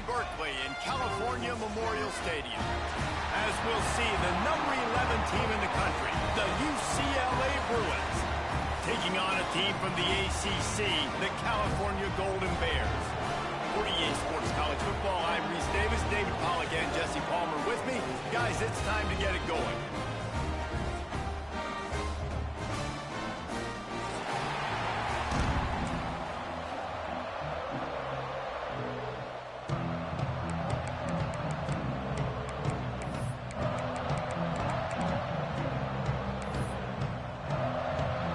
Berkeley in California Memorial Stadium. As we'll see, the number 11 team in the country, the UCLA Bruins, taking on a team from the ACC, the California Golden Bears. For EA Sports College Football, I'm Reese Davis, David Pollack and Jesse Palmer with me. Guys, it's time to get it going.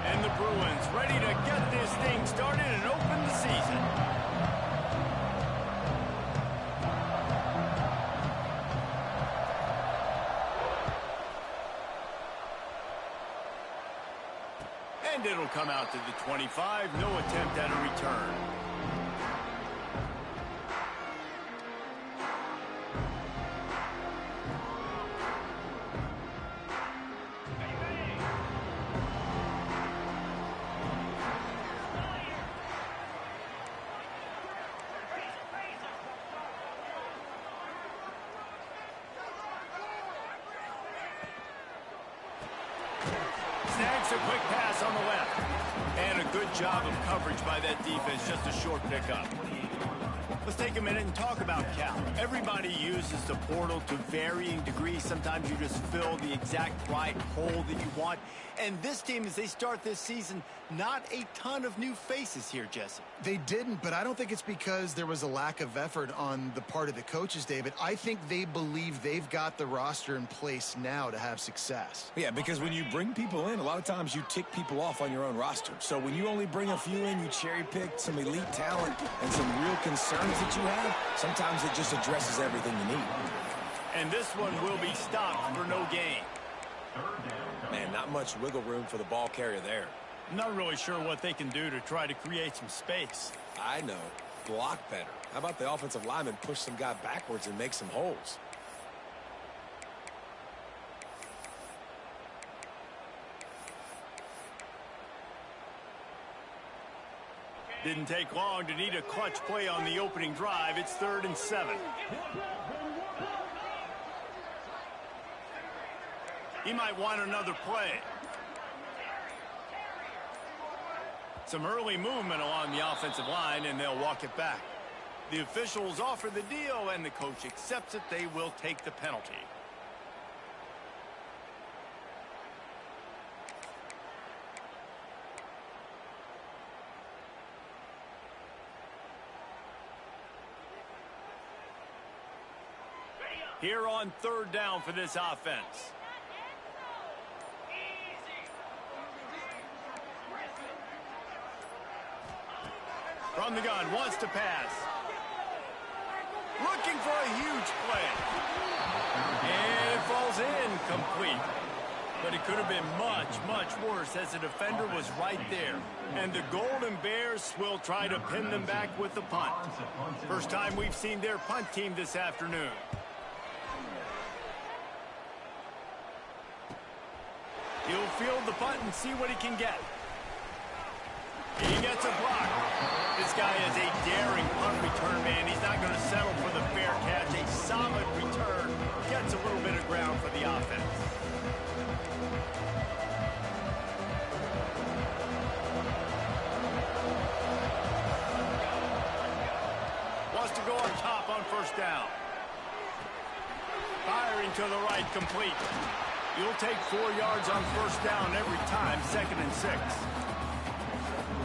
And the Bruins ready to get this thing started and open the season. And it'll come out to the 25. No attempt at a return. Snags a quick pass on the left. And a good job of coverage by that defense, just a short pickup. Let's take a minute and talk about Cal. Everybody uses the portal to varying degrees. Sometimes you just fill the exact right hole that you want. And this team, as they start this season, not a ton of new faces here, Jesse. They didn't, but I don't think it's because there was a lack of effort on the part of the coaches, David. I think they believe they've got the roster in place now to have success. Yeah, because when you bring people in, a lot of times you tick people off on your own roster. So when you only bring a few in, you cherry-pick some elite talent and some real concerns that you have, sometimes it just addresses everything you need. And this one will be stopped for no gain. Man, not much wiggle room for the ball carrier there. I'm not really sure what they can do to try to create some space. I know. Block better. How about the offensive lineman push some guy backwards and make some holes? Didn't take long to need a clutch play on the opening drive. It's 3rd and 7. He might want another play. Some early movement along the offensive line, and they'll walk it back. The officials offer the deal, and the coach accepts it. They will take the penalty. Here on 3rd down for this offense. From the gun, wants to pass. Looking for a huge play. And it falls incomplete. But it could have been much, much worse as the defender was right there. And the Golden Bears will try to pin them back with the punt. First time we've seen their punt team this afternoon. He'll field the punt and see what he can get. He gets a block. This guy is a daring punt return man. He's not going to settle for the fair catch. A solid return. Gets a little bit of ground for the offense. Wants to go on top on 1st down. Firing to the right, complete. You'll take 4 yards on 1st down every time, 2nd and 6.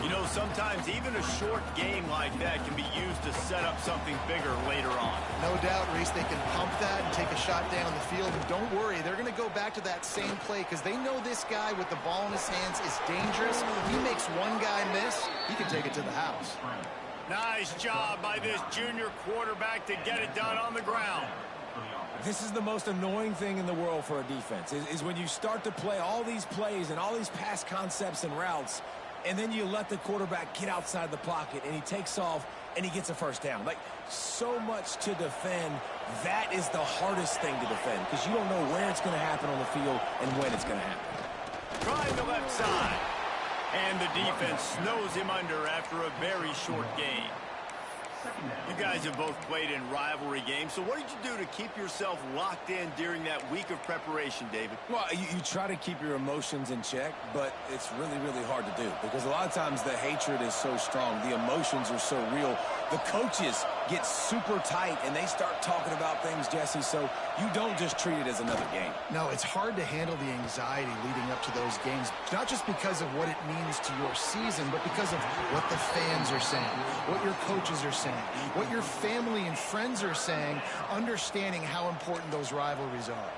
You know, sometimes even a short game like that can be used to set up something bigger later on. No doubt, Reese, they can pump that and take a shot down the field. And don't worry, they're going to go back to that same play because they know this guy with the ball in his hands is dangerous. He makes one guy miss, he can take it to the house. Nice job by this junior quarterback to get it done on the ground. This is the most annoying thing in the world for a defense, is when you start to play all these plays and all these pass concepts and routes, and then you let the quarterback get outside the pocket, and he takes off, and he gets a 1st down. Like, so much to defend. That is the hardest thing to defend, because you don't know where it's going to happen on the field and when it's going to happen. Trying the left side. And the defense snows him under after a very short gain. You guys have both played in rivalry games, so what did you do to keep yourself locked in during that week of preparation, David? Well, you try to keep your emotions in check, but it's really, really hard to do because a lot of times the hatred is so strong. The emotions are so real. The coaches get super tight, and they start talking about things, Jesse, so you don't just treat it as another game. No, it's hard to handle the anxiety leading up to those games, not just because of what it means to your season, but because of what the fans are saying, what your coaches are saying, what your family and friends are saying, understanding how important those rivalries are.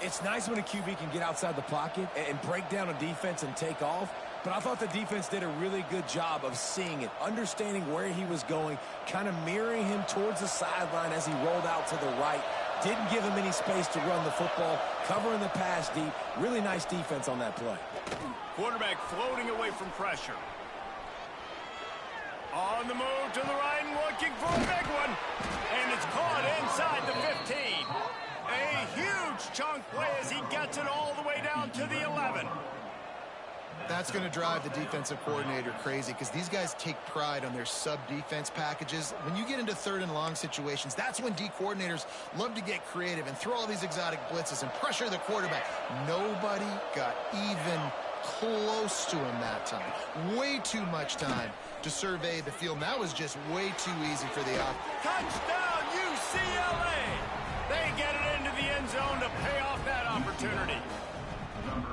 It's nice when a QB can get outside the pocket and break down a defense and take off, but I thought the defense did a really good job of seeing it, understanding where he was going, kind of mirroring him towards the sideline as he rolled out to the right. Didn't give him any space to run the football, covering the pass deep. Really nice defense on that play. Quarterback floating away from pressure. On the move to the right and looking for a big one. And it's caught inside the 15. A huge chunk play as he gets it all the way down to the 11. That's going to drive the defensive coordinator crazy because these guys take pride on their sub-defense packages. When you get into third and long situations, that's when D coordinators love to get creative and throw all these exotic blitzes and pressure the quarterback. Nobody got even close to him that time. Way too much time to survey the field. And that was just way too easy for the offense. Touchdown, UCLA! They get it into the end zone to pay off that opportunity.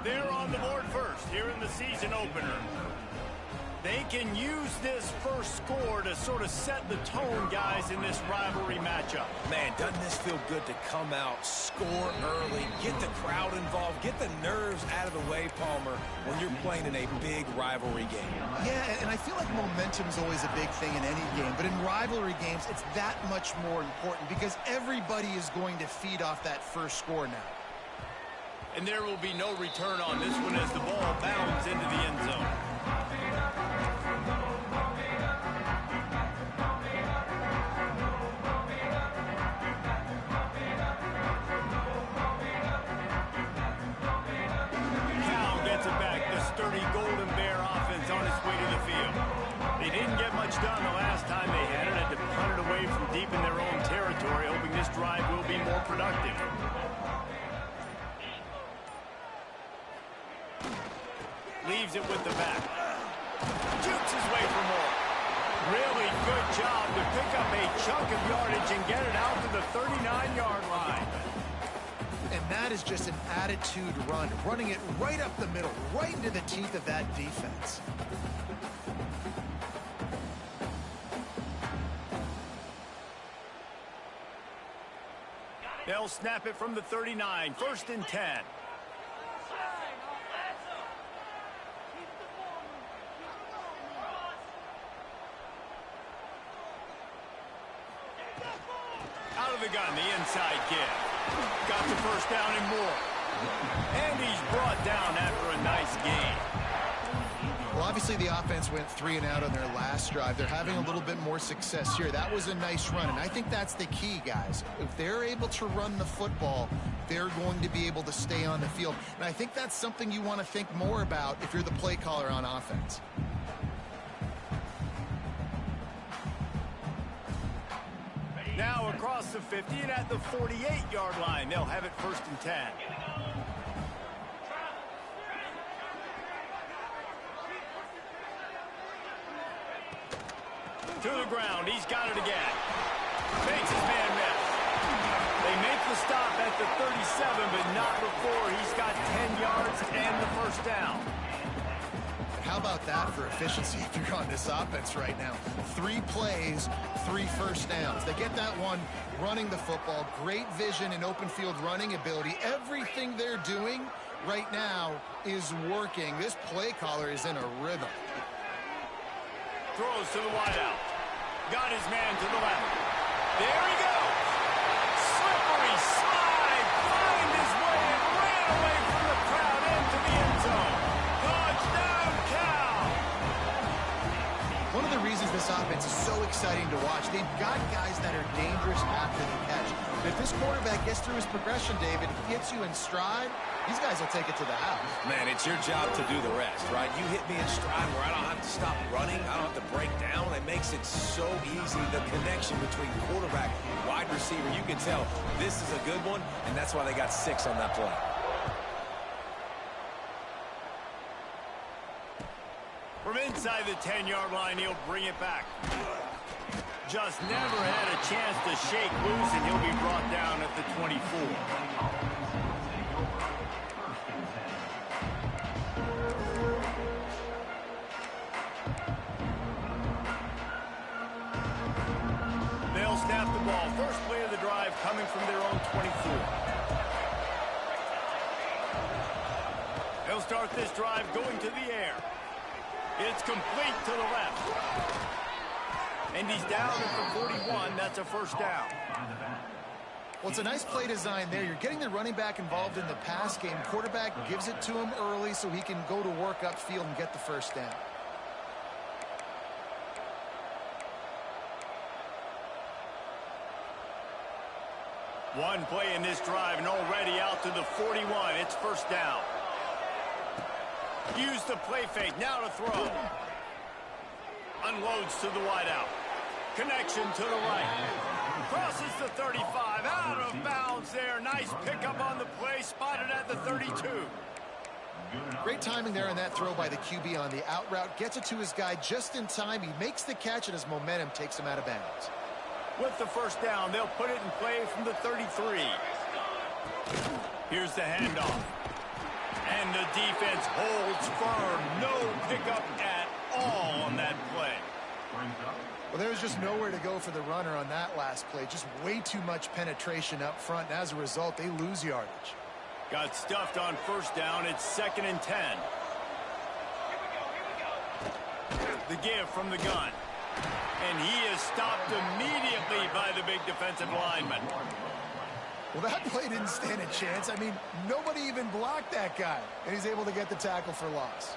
They're on the board first here in the season opener. They can use this first score to sort of set the tone, guys, in this rivalry matchup. Man, doesn't this feel good to come out, score early, get the crowd involved, get the nerves out of the way, Palmer, when you're playing in a big rivalry game. Yeah, and I feel like momentum's always a big thing in any game, but in rivalry games, it's that much more important because everybody is going to feed off that first score now. And there will be no return on this one as the ball bounds into the end zone. Cal gets it back. The sturdy Golden Bear offense on its way to the field. They didn't get much done the last time they had it. Had to punt it away from deep in their own territory, hoping this drive will be more productive. Leaves it with the back. Jukes his way for more. Really good job to pick up a chunk of yardage and get it out to the 39-yard line. And that is just an attitude run, running it right up the middle, right into the teeth of that defense. They'll snap it from the 39, 1st and 10. Out of the gun, the inside kid. Got the first down and more. And he's brought down after a nice gain. Well, obviously the offense went 3 and out on their last drive. They're having a little bit more success here. That was a nice run, and I think that's the key, guys. If they're able to run the football, they're going to be able to stay on the field. And I think that's something you want to think more about if you're the play caller on offense. Now across the 50 and at the 48-yard line. They'll have it 1st and 10. To the ground. He's got it again. Makes his man miss. They make the stop at the 37, but not before he's got 10 yards and the first down. How about that for efficiency if you're on this offense right now? 3 plays, 3 first downs. They get that one running the football. Great vision and open field running ability. Everything they're doing right now is working. This play caller is in a rhythm. Throws to the wideout. Got his man to the left. There he goes. Slippery slide. Find his way and ran away from the crowd into the end zone. Touchdown, Cal. One of the reasons this offense is so exciting to watch, they've got guys that are dangerous after the catch. If this quarterback gets through his progression, David, gets you in stride, these guys will take it to the house. Man, it's your job to do the rest, right? You hit me in stride where I don't have to stop running. I don't have to break down. It makes it so easy. The connection between quarterback and wide receiver, you can tell this is a good one, and that's why they got 6 on that play. From inside the 10-yard line, he'll bring it back. Just never had a chance to shake loose, and he'll be brought down at the 24. They'll snap the ball. First play of the drive coming from their own 24. They'll start this drive going to the air. It's complete to the left. And he's down at the 41. That's a first down. Well, it's a nice play design there. You're getting the running back involved in the pass game. Quarterback gives it to him early so he can go to work upfield and get the first down. One play in this drive and already out to the 41. It's first down. Use the play fake. Now to throw. Unloads to the wideout. Connection to the right. Crosses the 35. Out of bounds there. Nice pickup on the play. Spotted at the 32. Great timing there on that throw by the QB on the out route. Gets it to his guy just in time. He makes the catch, and his momentum takes him out of bounds. With the first down, they'll put it in play from the 33. Here's the handoff. And the defense holds firm. No pickup at all on that play. Well, there was just nowhere to go for the runner on that last play. Just way too much penetration up front. And as a result, they lose yardage. Got stuffed on first down. It's 2nd and 10. The give from the gun. And he is stopped immediately by the big defensive lineman. Well, that play didn't stand a chance. I mean, nobody even blocked that guy. And he's able to get the tackle for loss.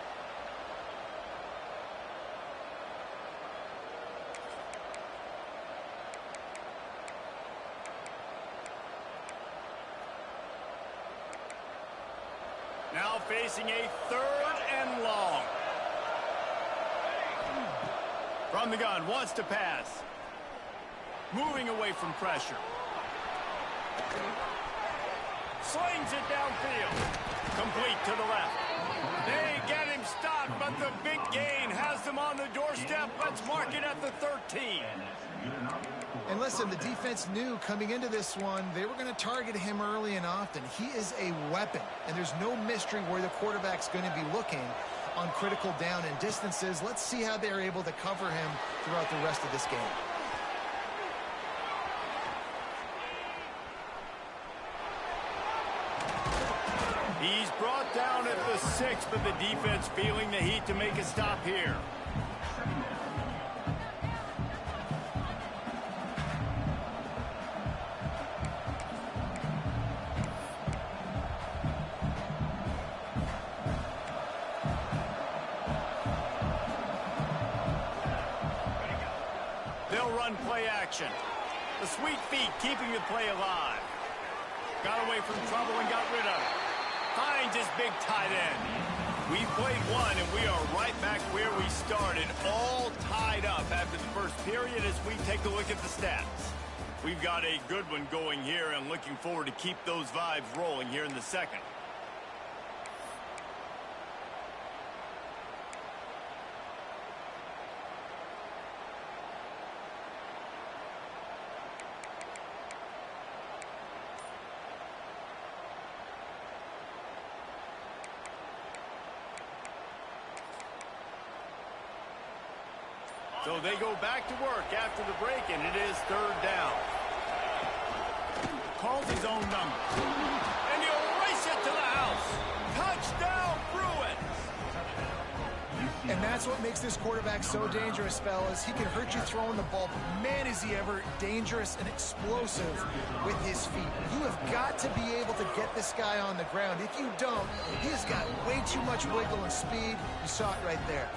Now facing a 3rd and long. From the gun, wants to pass. Moving away from pressure. Slings it downfield. Complete to the left. They get him stopped, but the big gain has them on the doorstep. Let's mark it at the 13. And listen, the defense knew coming into this one, they were going to target him early and often. He is a weapon, and there's no mystery where the quarterback's going to be looking on critical down and distances. Let's see how they're able to cover him throughout the rest of this game. He's brought down at the 6, but the defense feeling the heat to make a stop here. They'll run play action. The sweet feet keeping the play alive. Got away from trouble and got rid of it. Finds his big tight end. We played one, and we are right back where we started, all tied up after the first period as we take a look at the stats. We've got a good one going here and looking forward to keep those vibes rolling here in the second. So they go back to work after the break, and it is 3rd down. Calls his own number. And he'll race it to the house. Touchdown, Bruins! And that's what makes this quarterback so dangerous, fellas. He can hurt you throwing the ball, but man, is he ever dangerous and explosive with his feet. You have got to be able to get this guy on the ground. If you don't, he's got way too much wiggle and speed. You saw it right there.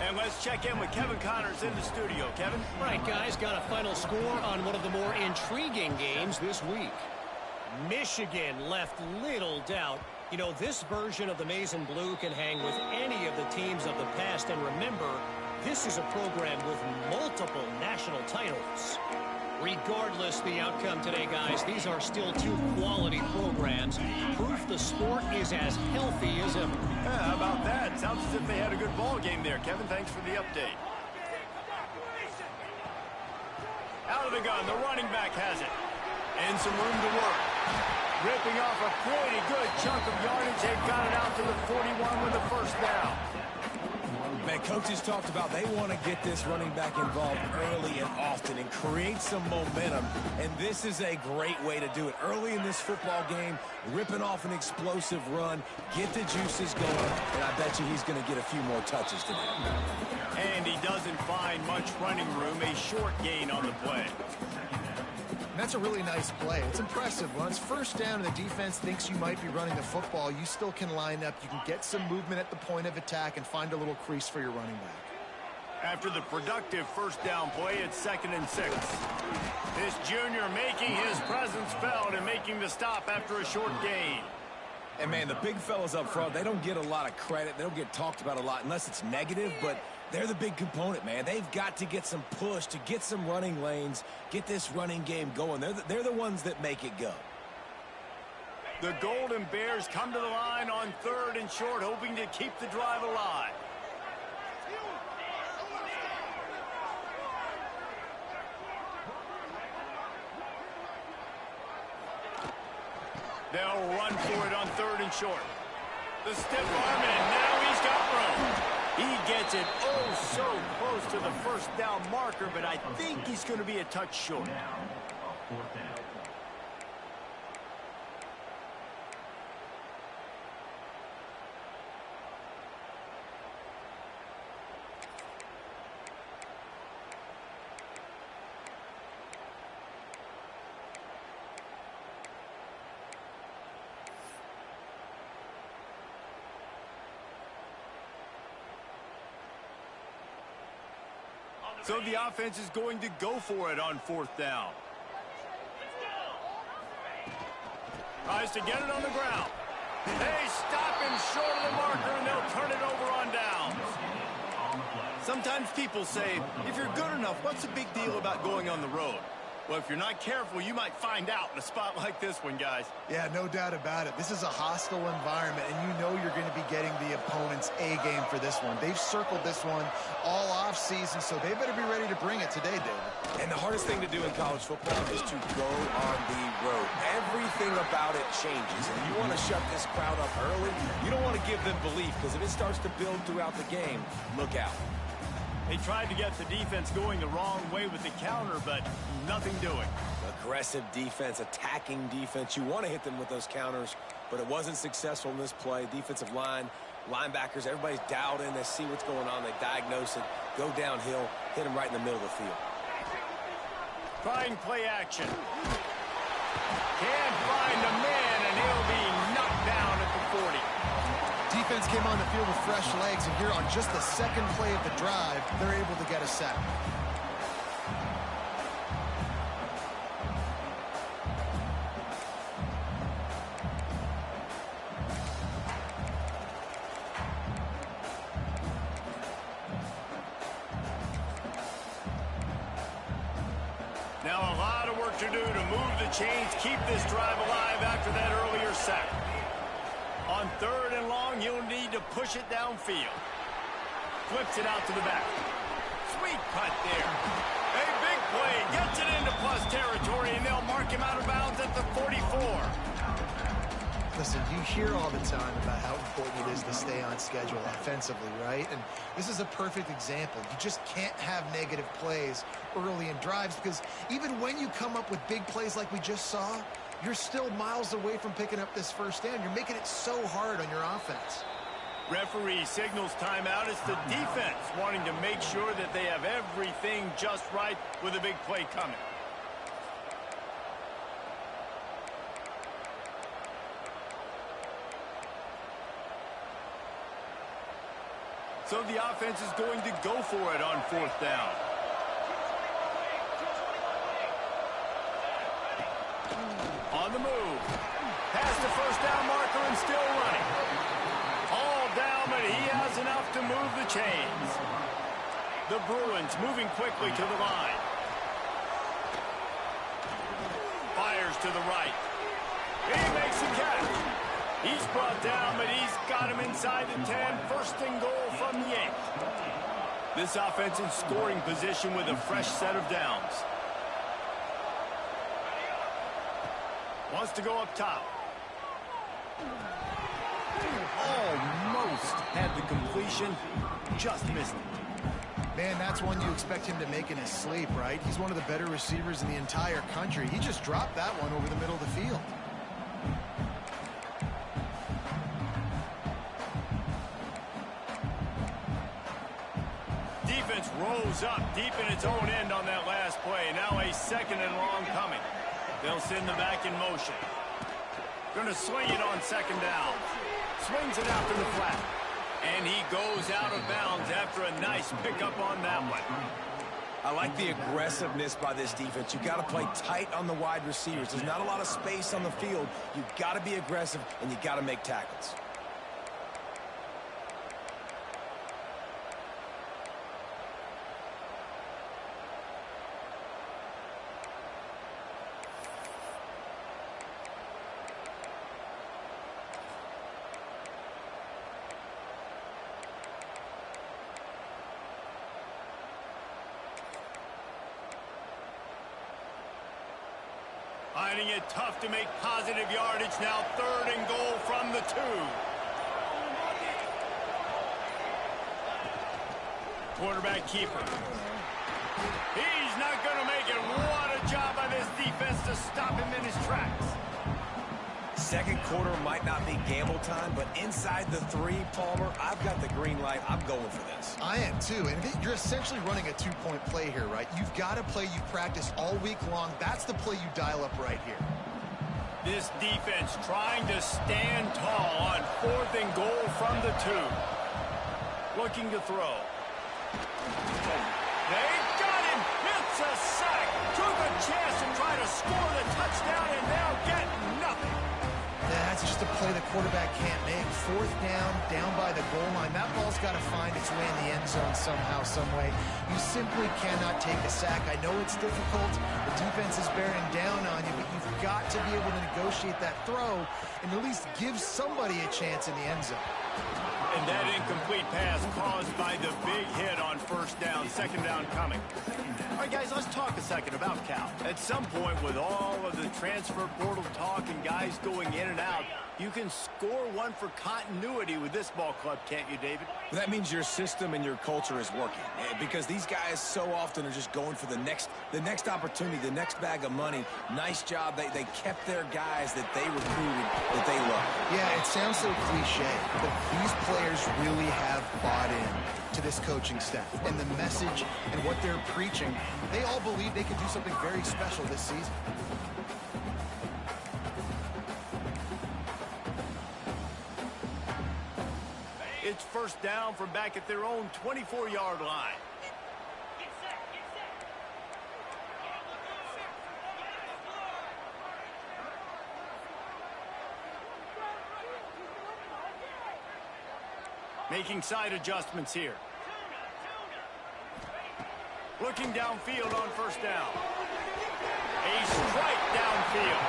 And let's check in with Kevin Connors in the studio. Kevin? Right, guys, got a final score on one of the more intriguing games this week. Michigan left little doubt. You know, this version of the Maize and Blue can hang with any of the teams of the past. And remember, this is a program with multiple national titles. Regardless the outcome today, guys, these are still two quality programs. Proof the sport is as healthy as ever. Yeah, how about that? Sounds as if they had a good ball game there. Kevin, thanks for the update. Out of the gun, the running back has it. And some room to work. Ripping off a pretty good chunk of yardage. They've got it out to the 41 with the first down. Man, coaches talked about they want to get this running back involved early and often and create some momentum. And this is a great way to do it. Early in this football game, ripping off an explosive run, get the juices going, and I bet you he's going to get a few more touches today. And he doesn't find much running room, a short gain on the play. And that's a really nice play. It's impressive. Once first down and the defense thinks you might be running the football, you still can line up. You can get some movement at the point of attack and find a little crease for your running back. After the productive first down play, it's 2nd and 6. This junior making his presence felt and making the stop after a short gain. And, man, the big fellas up front, they don't get a lot of credit. They don't get talked about a lot unless it's negative, but they're the big component, man. They've got to get some push, to get some running lanes, get this running game going. They're the ones that make it go. The Golden Bears come to the line on 3rd and short, hoping to keep the drive alive. They'll run for it on 3rd and short. The stiff arm, and now he's got room. He gets it oh so close to the first down marker, but I think he's going to be a touch short. So the offense is going to go for it on 4th down. Tries to get it on the ground. They stop him short of the marker, and they'll turn it over on downs. Sometimes people say, if you're good enough, what's the big deal about going on the road? Well, if you're not careful, you might find out in a spot like this one, guys. Yeah, no doubt about it. This is a hostile environment, and you know you're going to be getting the opponent's A game for this one. They've circled this one all off season, so they better be ready to bring it today, David. And the hardest thing to do in college football is to go on the road. Everything about it changes. And you want to shut this crowd up early, you don't want to give them belief, because if it starts to build throughout the game, look out. They tried to get the defense going the wrong way with the counter, but nothing doing. Aggressive defense, attacking defense. You want to hit them with those counters, but it wasn't successful in this play. Defensive line, linebackers, everybody's dialed in. They see what's going on. They diagnose it, go downhill, hit them right in the middle of the field. Trying play action. Can't find the man, and he'll be knocked down at the 40. Defense came on the field with fresh legs, and here on just the second play of the drive, they're able to get a sack. Now a lot of work to do to move the chains, keep this drive alive after that earlier sack. On 3rd and long, you'll need to push it downfield. Flips it out to the back. Sweet cut there. A big play. Gets it into plus territory, and they'll mark him out of bounds at the 44. Listen, you hear all the time about how important it is to stay on schedule offensively, right? And this is a perfect example. You just can't have negative plays early in drives, because even when you come up with big plays like we just saw, you're still miles away from picking up this first down. You're making it so hard on your offense. Referee signals timeout. It's the defense wanting to make sure that they have everything just right with a big play coming. So the offense is going to go for it on 4th down. On the move. Past the 1st down marker and still running. All down, but he has enough to move the chains. The Bruins moving quickly to the line. Fires to the right. He makes the catch. He's brought down, but he's got him inside the 10. 1st and goal from the 8. This offense in scoring position with a fresh set of downs. Wants to go up top. Almost had the completion. Just missed it. Man, that's one you expect him to make in his sleep, right? He's one of the better receivers in the entire country. He just dropped that one over the middle of the field. Defense rose up deep in its own end on that last play. Now a 2nd and long coming. They'll send them back in motion. Going to swing it on 2nd down. Swings it out to the flat. And he goes out of bounds after a nice pickup on that one. I like the aggressiveness by this defense. You've got to play tight on the wide receivers. There's not a lot of space on the field. You've got to be aggressive, and you've got to make tackles. Finding it tough to make positive yardage now. 3rd and goal from the 2. Quarterback keeper. He's not going to make it. What a job by this defense to stop him in his tracks. 2nd quarter might not be gamble time, but inside the 3, Palmer, I've got the green light. I'm going for this. I am too, and you're essentially running a 2-point play here, right? You've got a play you practice all week long. That's the play you dial up right here. This defense trying to stand tall on 4th and goal from the 2. Looking to throw. They got him. It's a sack. Took a chance to try to score the touchdown and now get nothing. That's just a play the quarterback can't make. 4th down by the goal line. That ball's got to find its way in the end zone somehow, some way. You simply cannot take a sack. I know it's difficult. The defense is bearing down on you, but you've got to be able to negotiate that throw and at least give somebody a chance in the end zone. And that incomplete pass caused by the big hit on 1st down, 2nd down coming. All right, guys, let's talk a second about Cal. At some point, with all of the transfer portal talk and guys going in and out, you can score one for continuity with this ball club, can't you, David? That means your system and your culture is working, because these guys so often are just going for the next opportunity, the next bag of money. Nice job. They kept their guys that they recruited, that they love. Yeah, it sounds so cliche, but these players really have bought in to this coaching staff and the message and what they're preaching. They all believe they can do something very special this season. It's 1st down from back at their own 24-yard line. Making side adjustments here. Looking downfield on 1st down. A strike downfield.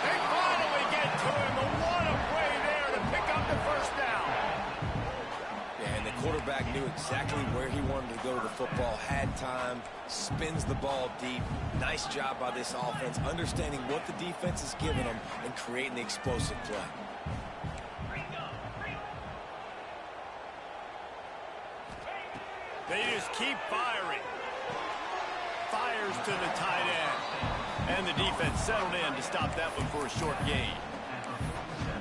They finally get to him. But what a play there to pick up the 1st down. Yeah, and the quarterback knew exactly where he wanted to go to the football, had time, spins the ball deep. Nice job by this offense, understanding what the defense is giving them and creating the explosive play. They just keep firing. Fires to the tight end. And the defense settled in to stop that one for a short gain.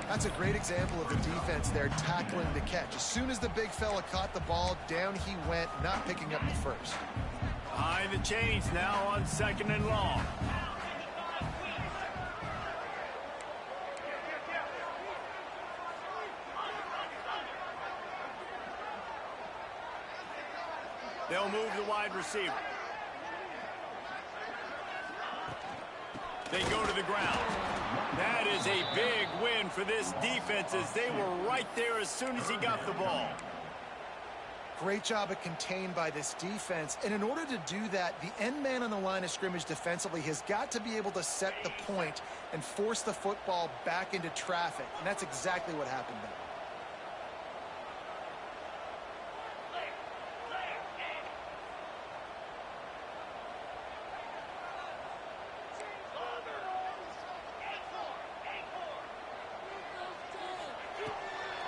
That's a great example of the defense there tackling the catch. As soon as the big fella caught the ball, down he went, not picking up the first. Behind the chains now on 2nd and long. They'll move the wide receiver. They go to the ground. That is a big win for this defense as they were right there as soon as he got the ball. Great job of contained by this defense. And in order to do that, the end man on the line of scrimmage defensively has got to be able to set the point and force the football back into traffic. And that's exactly what happened there.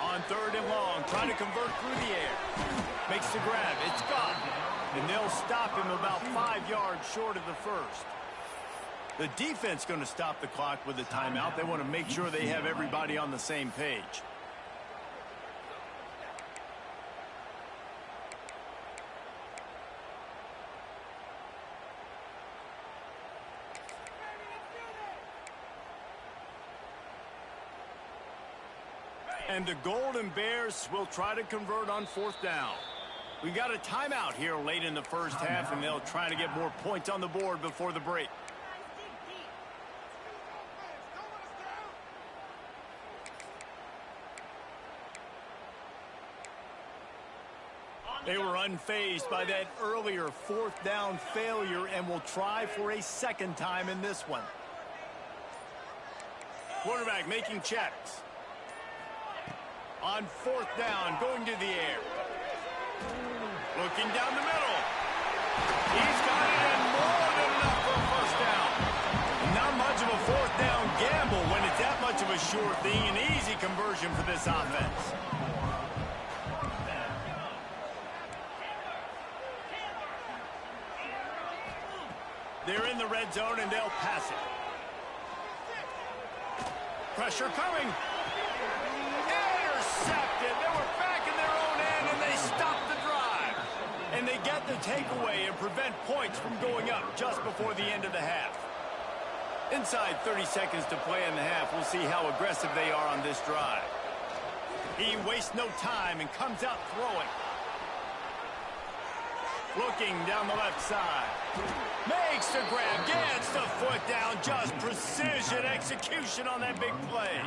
On 3rd and long, trying to convert through the air. Makes the grab. It's gone. And they'll stop him about 5 yards short of the first. The defense going to stop the clock with a timeout. They want to make sure they have everybody on the same page. And the Golden Bears will try to convert on 4th down. We got a timeout here late in the first half, and they'll try to get more points on the board before the break. They were unfazed by that earlier 4th down failure and will try for a second time in this one. Quarterback making checks. On 4th down, going to the air. Looking down the middle. He's got it and more than enough for a first down. Not much of a 4th down gamble when it's that much of a sure thing. An easy conversion for this offense. They're in the red zone and they'll pass it. Pressure coming. Intercepted. They were back in their own end and they stopped the drive. And they get the takeaway and prevent points from going up just before the end of the half. Inside 30 seconds to play in the half, we'll see how aggressive they are on this drive. He wastes no time and comes out throwing. Looking down the left side. Makes the grab, gets the foot down. Just precision execution on that big play.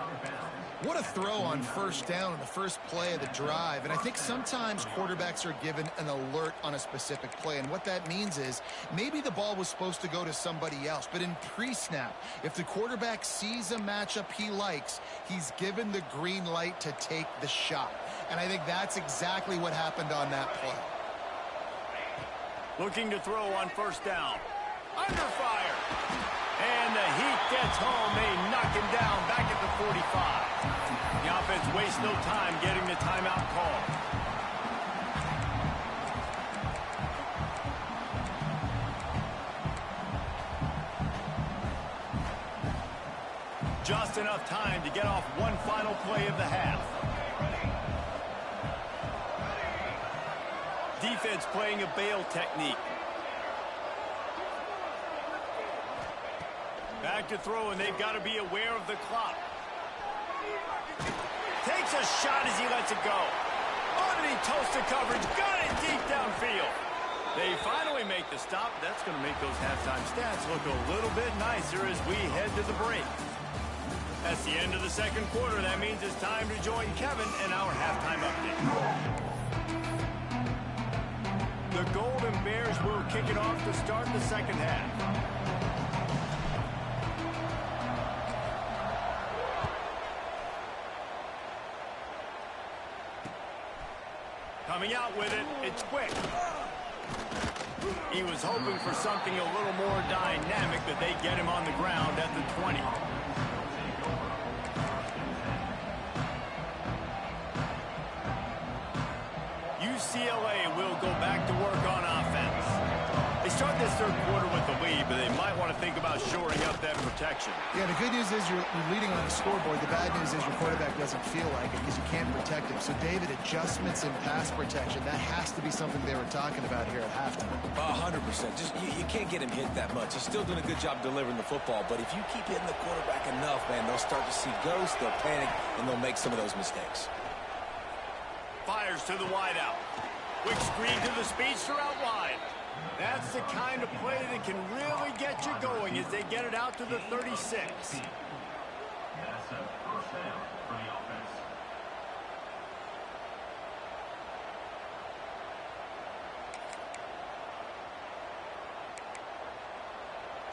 What a throw on 1st down in the first play of the drive. And I think sometimes quarterbacks are given an alert on a specific play. And what that means is maybe the ball was supposed to go to somebody else. But in pre-snap, if the quarterback sees a matchup he likes, he's given the green light to take the shot. And I think that's exactly what happened on that play. Looking to throw on 1st down. Under fire. And the heat gets home. They knock him down back at the 45. The offense wastes no time getting the timeout call. Just enough time to get off one final play of the half. Defense playing a bail technique. Back to throw, and they've got to be aware of the clock. Takes a shot as he lets it go. Underneath toasted coverage, got it deep downfield. They finally make the stop. That's going to make those halftime stats look a little bit nicer as we head to the break. That's the end of the 2nd quarter. That means it's time to join Kevin in our halftime update. The Golden Bears will kick it off to start the 2nd half. Coming out with it, it's quick. He was hoping for something a little more dynamic, but they get him on the ground at the 20. UCLA will go back to work on offense. They start this 3rd quarter with the lead, but they might want to think about shoring up that protection. Yeah, the good news is you're leading on the scoreboard. The bad news is your quarterback doesn't feel like it because you can't protect him. So, David, adjustments in pass protection, that has to be something they were talking about here at halftime. 100%. Just you can't get him hit that much. He's still doing a good job delivering the football, but if you keep hitting the quarterback enough, man, they'll start to see ghosts, they'll panic, and they'll make some of those mistakes. Fires to the wideout. Quick screen to the speedster out wide. That's the kind of play that can really get you going as they get it out to the 36. That's a first down for the offense.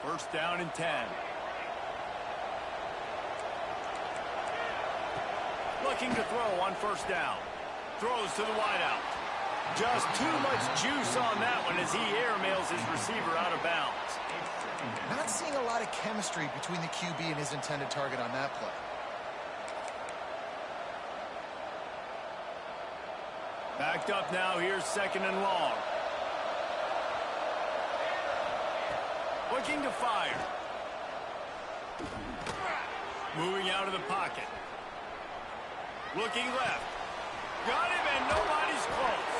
First down and 10. Looking to throw on first down. Throws to the wideout. Just too much juice on that one as he airmails his receiver out of bounds. Not seeing a lot of chemistry between the QB and his intended target on that play. Backed up now. Here's second and long. Looking to fire. Moving out of the pocket. Looking left. Got him, and nobody's close.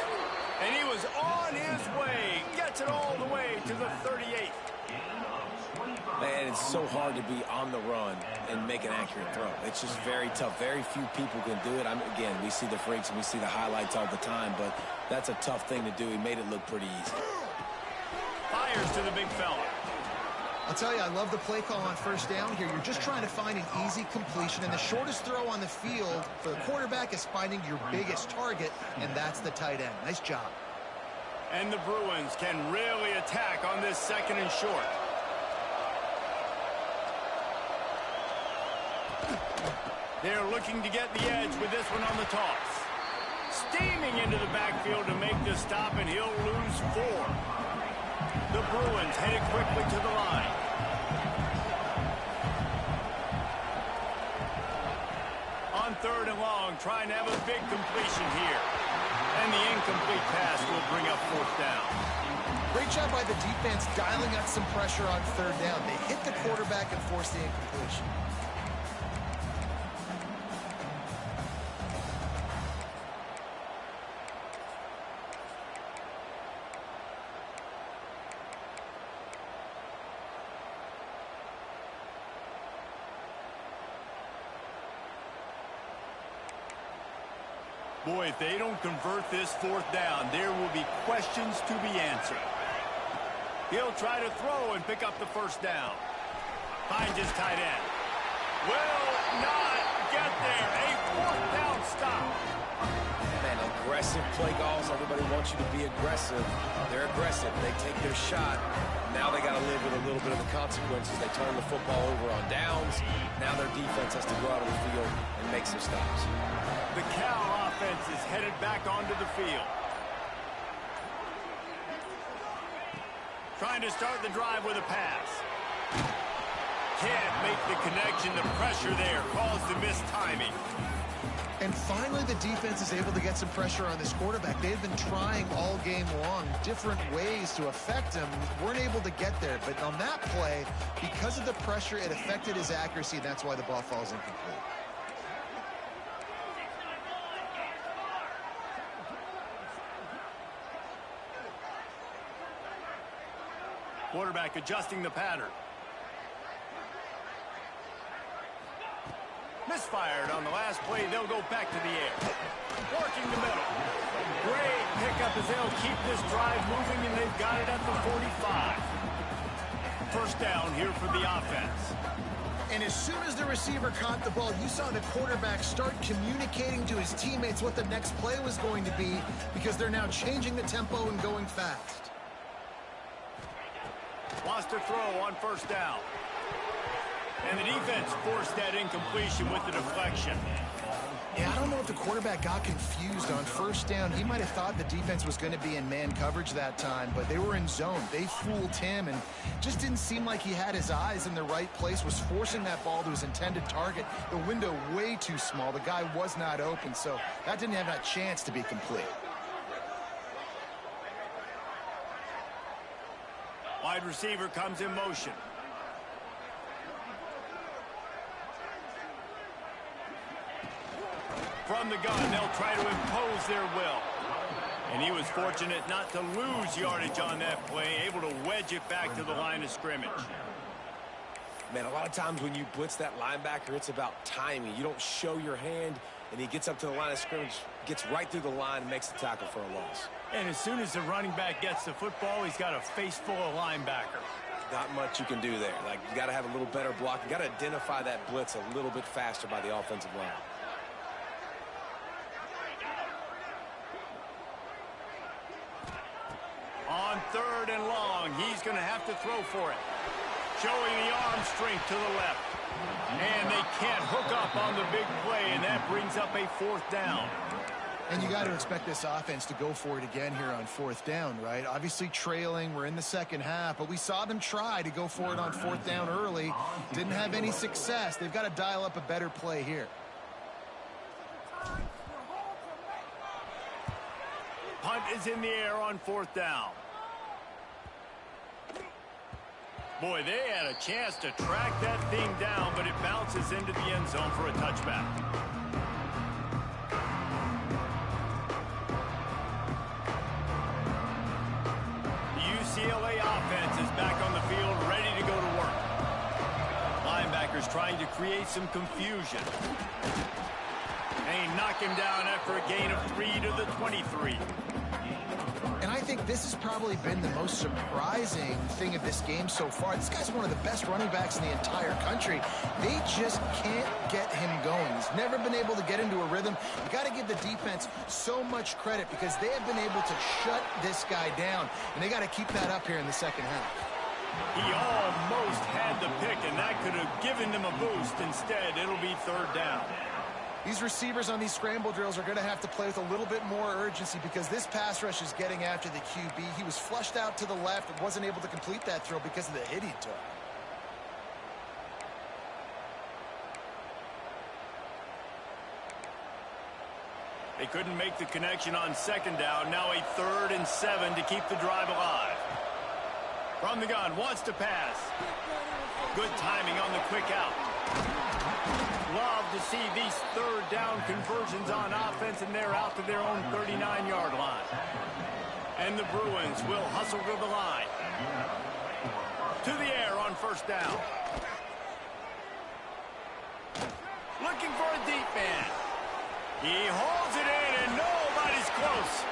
And he was on his way. Gets it all the way to the 38. Man, it's so hard to be on the run and make an accurate throw. It's just very tough. Very few people can do it. Again, we see the freaks and we see the highlights all the time, but that's a tough thing to do. He made it look pretty easy. Fires to the big fella. I'll tell you, I love the play call on first down here. You're just trying to find an easy completion, and the shortest throw on the field for the quarterback is finding your biggest target, and that's the tight end. Nice job. And the Bruins can really attack on this second and short. They're looking to get the edge with this one on the toss. Steaming into the backfield to make the stop, and he'll lose 4. The Bruins headed quickly to the line. On third and long, trying to have a big completion here. And the incomplete pass will bring up fourth down. Great job by the defense dialing up some pressure on third down. They hit the quarterback and forced the incompletion. Boy, if they don't convert this fourth down, there will be questions to be answered. He'll try to throw and pick up the first down. Finds his tight end. Will not get there. A fourth down stop. Man, aggressive play calls. Everybody wants you to be aggressive. They're aggressive. They take their shot. Now they got to live with a little bit of the consequences. They turn the football over on downs. Now their defense has to go out on the field and make some stops. The Cal offense is headed back onto the field. Trying to start the drive with a pass. Can't make the connection. The pressure there caused the missed timing. And finally, the defense is able to get some pressure on this quarterback. They've been trying all game long different ways to affect him. Weren't able to get there. But on that play, because of the pressure, it affected his accuracy, and that's why the ball falls incomplete. Quarterback adjusting the pattern. Misfired on the last play. They'll go back to the air. Working the middle. Great pickup as they'll keep this drive moving, and they've got it at the 45. First down here for the offense. And as soon as the receiver caught the ball, you saw the quarterback start communicating to his teammates what the next play was going to be, because they're now changing the tempo and going fast. Lost a throw on first down. And the defense forced that incompletion with the deflection. Yeah, I don't know if the quarterback got confused on first down. He might have thought the defense was going to be in man coverage that time, but they were in zone. They fooled him and just didn't seem like he had his eyes in the right place, was forcing that ball to his intended target. The window way too small. The guy was not open, so that didn't have that chance to be complete. Wide receiver comes in motion. From the gun, they'll try to impose their will. And he was fortunate not to lose yardage on that play, able to wedge it back to the line of scrimmage. Man, a lot of times when you blitz that linebacker, it's about timing. You don't show your hand. and he gets up to the line of scrimmage, gets right through the line, and makes the tackle for a loss. And as soon as the running back gets the football, he's got a face full of linebacker. Not much you can do there. Like, you got to have a little better block. You got to identify that blitz a little bit faster by the offensive line. On 3rd and long, he's going to have to throw for it. Showing the arm strength to the left. And they can't hook up on the big play, and that brings up a 4th down. And you got to expect this offense to go for it again here on 4th down, right? Obviously trailing, we're in the second half, but we saw them try to go for it on 4th down early. Didn't have any success. They've got to dial up a better play here. Punt is in the air on 4th down. Boy, they had a chance to track that thing down, but it bounces into the end zone for a touchback. The UCLA offense is back on the field, ready to go to work. Linebackers trying to create some confusion. And he knocked him down after a gain of 3 to the 23. And I think this has probably been the most surprising thing of this game so far. This guy's one of the best running backs in the entire country. They just can't get him going. He's never been able to get into a rhythm. You got to give the defense so much credit because they have been able to shut this guy down. And they got to keep that up here in the second half. He almost had the pick, and that could have given them a boost. Instead, it'll be 3rd down. These receivers on these scramble drills are going to have to play with a little bit more urgency because this pass rush is getting after the QB. He was flushed out to the left and wasn't able to complete that throw because of the hit he took. They couldn't make the connection on 2nd down. Now a 3rd and 7 to keep the drive alive. From the gun, wants to pass. Good timing on the quick out. Love to see these 3rd down conversions on offense, and they're out to their own 39-yard line. And the Bruins will hustle to the line. To the air on 1st down. Looking for a deep man. He holds it in, and nobody's close.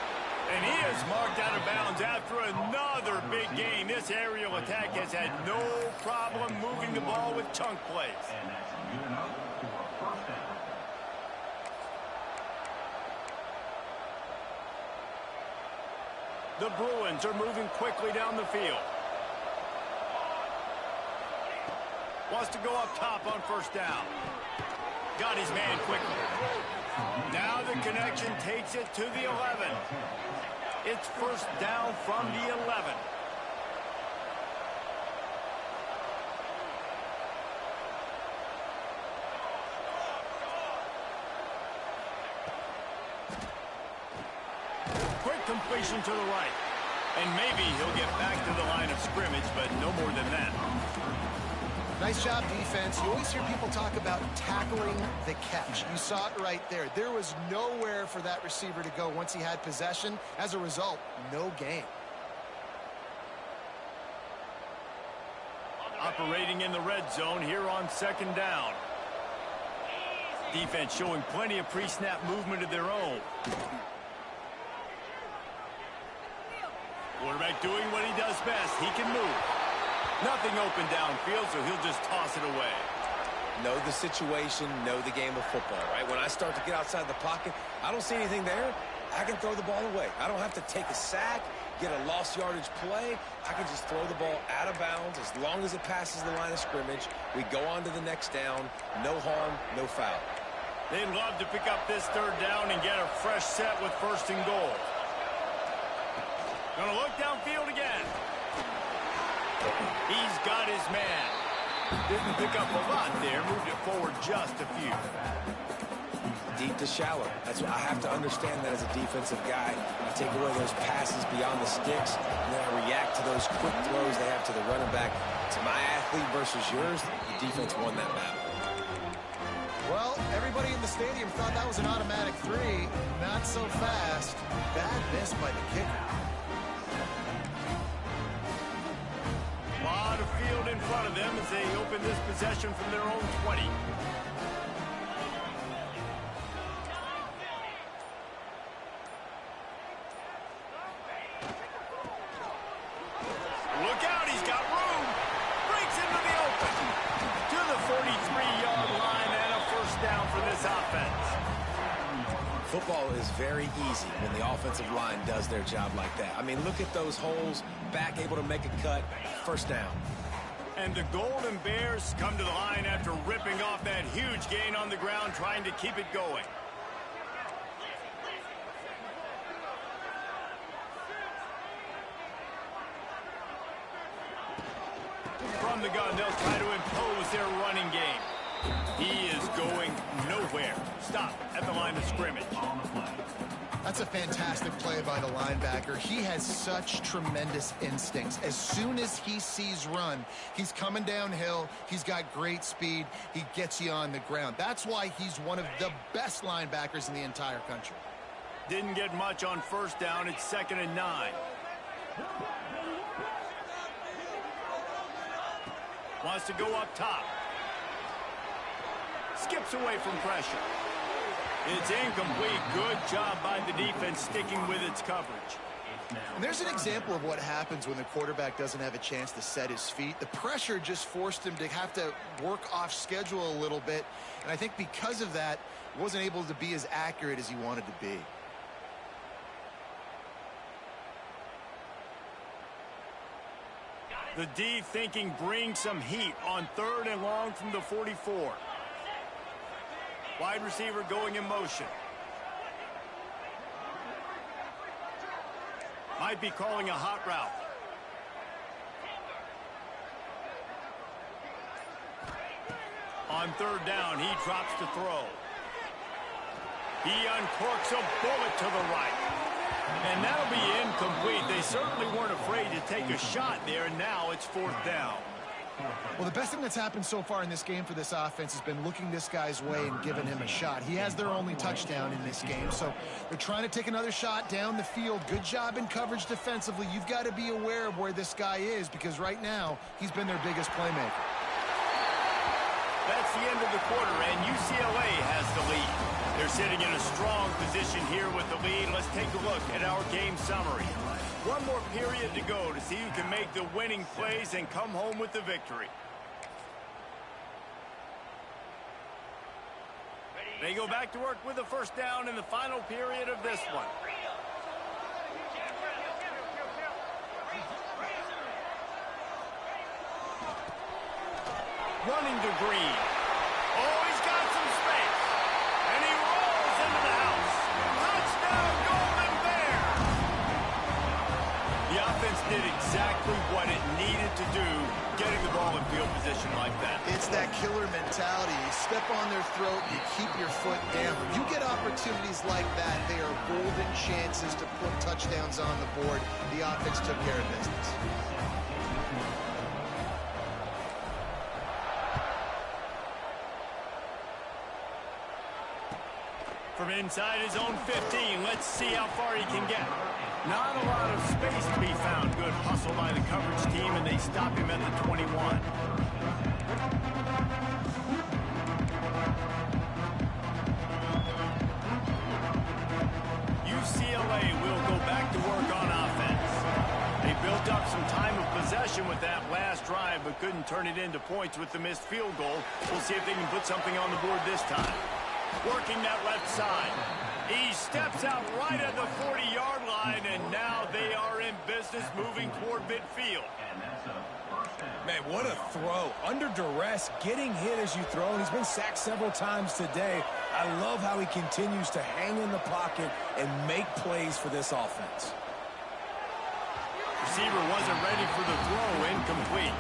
And he is marked out of bounds after another big gain. This aerial attack has had no problem moving the ball with chunk plays. The Bruins are moving quickly down the field. Wants to go up top on 1st down. Got his man quickly. Now the connection takes it to the 11. It's 1st down from the 11. Quick completion to the right. And maybe he'll get back to the line of scrimmage, but no more than that. Nice job, defense. You always hear people talk about tackling the catch. You saw it right there. There was nowhere for that receiver to go once he had possession. As a result, no gain. Operating in the red zone here on 2nd down. Defense showing plenty of pre-snap movement of their own. Quarterback doing what he does best. He can move. Nothing open downfield, so he'll just toss it away. Know the situation, know the game of football, right? When I start to get outside the pocket, I don't see anything there. I can throw the ball away. I don't have to take a sack, get a lost yardage play. I can just throw the ball out of bounds as long as it passes the line of scrimmage. We go on to the next down. No harm, no foul. They'd love to pick up this 3rd down and get a fresh set with 1st and goal. Gonna look downfield again. He's got his man. Didn't pick up a lot there. Moved it forward just a few. Deep to shallow. That's what I have to understand that as a defensive guy. I take away those passes beyond the sticks, and then I react to those quick throws they have to the running back. To my athlete versus yours, the defense won that battle. Well, everybody in the stadium thought that was an automatic 3. Not so fast. Bad miss by the kicker. A lot of field in front of them as they open this possession from their own 20. defense. Football is very easy when the offensive line does their job like that. I mean, look at those holes, back able to make a cut, first down. And the Golden Bears come to the line after ripping off that huge gain on the ground, trying to keep it going. From the gun, they'll try to impose their running game. He is going nowhere. Stop at the line of scrimmage. That's a fantastic play by the linebacker. He has such tremendous instincts. As soon as he sees run, he's coming downhill. He's got great speed. He gets you on the ground. That's why he's one of the best linebackers in the entire country. Didn't get much on first down. It's 2nd and 9. Wants to go up top. Skips away from pressure. It's incomplete. Good job by the defense sticking with its coverage. And there's an example of what happens when the quarterback doesn't have a chance to set his feet. The pressure just forced him to have to work off schedule a little bit. And I think because of that, he wasn't able to be as accurate as he wanted to be. The D thinking bring some heat on 3rd and long from the 44. Wide receiver going in motion. Might be calling a hot route. On 3rd down, he drops to throw. He uncorks a bullet to the right. And that'll be incomplete. They certainly weren't afraid to take a shot there, and now it's 4th down. Well, the best thing that's happened so far in this game for this offense has been looking this guy's way and giving him a shot. He has their only touchdown in this game, so they're trying to take another shot down the field. Good job in coverage defensively. You've got to be aware of where this guy is because right now he's been their biggest playmaker. That's the end of the quarter, and UCLA has the lead. They're sitting in a strong position here with the lead. Let's take a look at our game summary. One more period to go to see who can make the winning plays and come home with the victory. They go back to work with a first down in the final period of this one. Running to Green. Oh, he's got some space. And he rolls into the house. Touchdown, Golden Bears! The offense did exactly what it needed to do, getting the ball in field position like that. It's that killer mentality. You step on their throat, you keep your foot down. When you get opportunities like that, they are golden chances to put touchdowns on the board. The offense took care of business. From inside his own 15, let's see how far he can get. Not a lot of space to be found. Good hustle by the coverage team, and they stop him at the 21. UCLA will go back to work on offense. They built up some time of possession with that last drive, but couldn't turn it into points with the missed field goal. We'll see if they can put something on the board this time. Working that left side. He steps out right at the 40-yard line, and now they are in business moving toward midfield. Man, what a throw. Under duress, getting hit as you throw. He's been sacked several times today. I love how he continues to hang in the pocket and make plays for this offense. Receiver wasn't ready for the throw. Incomplete.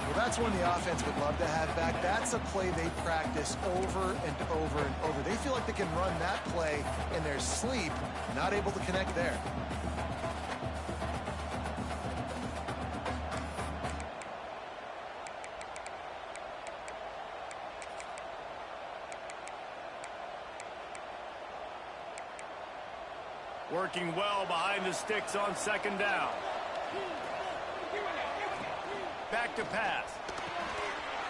Well, that's one the offense would love to have back. That's a play they practice over and over and over. They feel like they can run that play in their sleep, not able to connect there. Working well behind the sticks on 2nd down. Back to pass.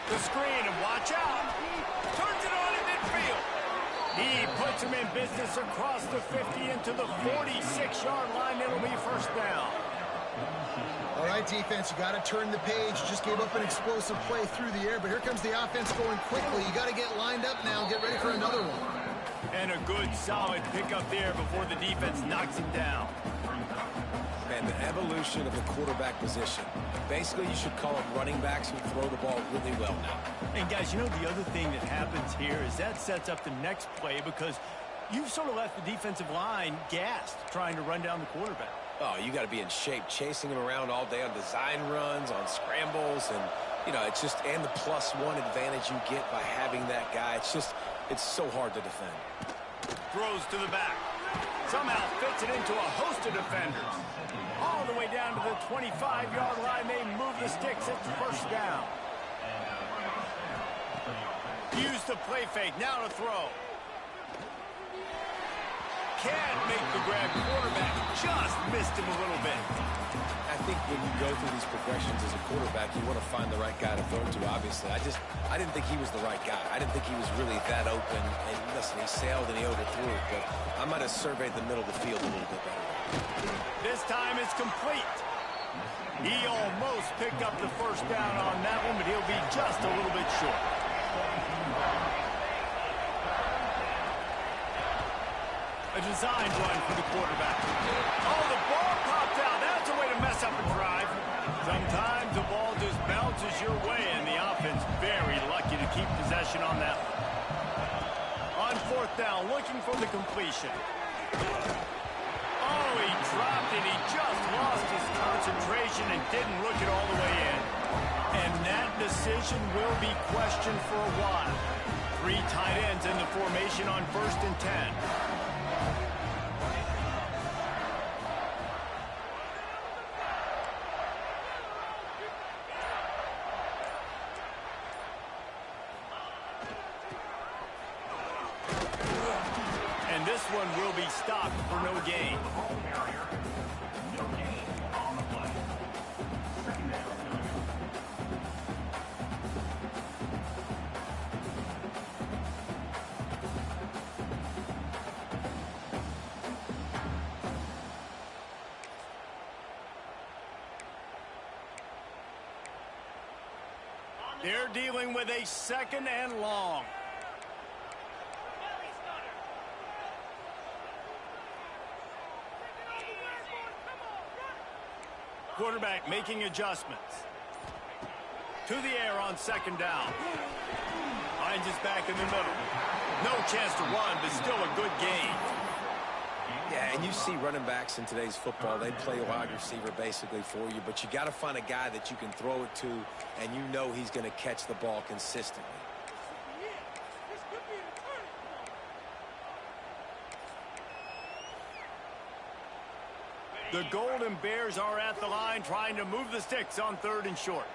The screen, and watch out. Turns it on in midfield. He puts him in business across the 50 into the 46-yard line. It'll be first down. All right, defense, you got to turn the page. You just gave up an explosive play through the air, but here comes the offense going quickly. You got to get lined up now and get ready for another one. And a good, solid pickup there before the defense knocks him down. Man, the evolution of the quarterback position. Basically, you should call them running backs who throw the ball really well now. And, guys, you know the other thing that happens here is that sets up the next play because you've sort of left the defensive line gassed trying to run down the quarterback. Oh, you got to be in shape, chasing him around all day on design runs, on scrambles, and, you know, it's just, and the +1 advantage you get by having that guy. It's just, it's so hard to defend. Throws to the back. Somehow fits it into a host of defenders. All the way down to the 25-yard line. They move the sticks. It's first down. Use the play fake. Now to throw. Can't make the grab. Quarterback just missed him a little bit. I think when you go through these progressions as a quarterback, you want to find the right guy to throw to, obviously. I didn't think he was the right guy. I didn't think he was really that open. And listen, he sailed and he overthrew it, but I might have surveyed the middle of the field a little bit better. This time it's complete. He almost picked up the first down on that one, but he'll be just a little bit short. A design run for the quarterback. Oh, the ball popped out. That's a way to mess up a drive. Sometimes the ball just bounces your way, and the offense very lucky to keep possession on that one. On fourth down, looking for the completion. Oh, he dropped it. He just lost his concentration and didn't look it all the way in. And that decision will be questioned for a while. 3 tight ends in the formation on 1st and 10. And this one will be stopped for no gain. They're dealing with a 2nd and long. Quarterback making adjustments. To the air on 2nd down. Finds his back in the middle. No chance to run, but still a good gain. Yeah, and you see running backs in today's football, they play wide receiver basically for you, but you got to find a guy that you can throw it to, and you know he's going to catch the ball consistently. The Golden Bears are at the line trying to move the sticks on 3rd and short.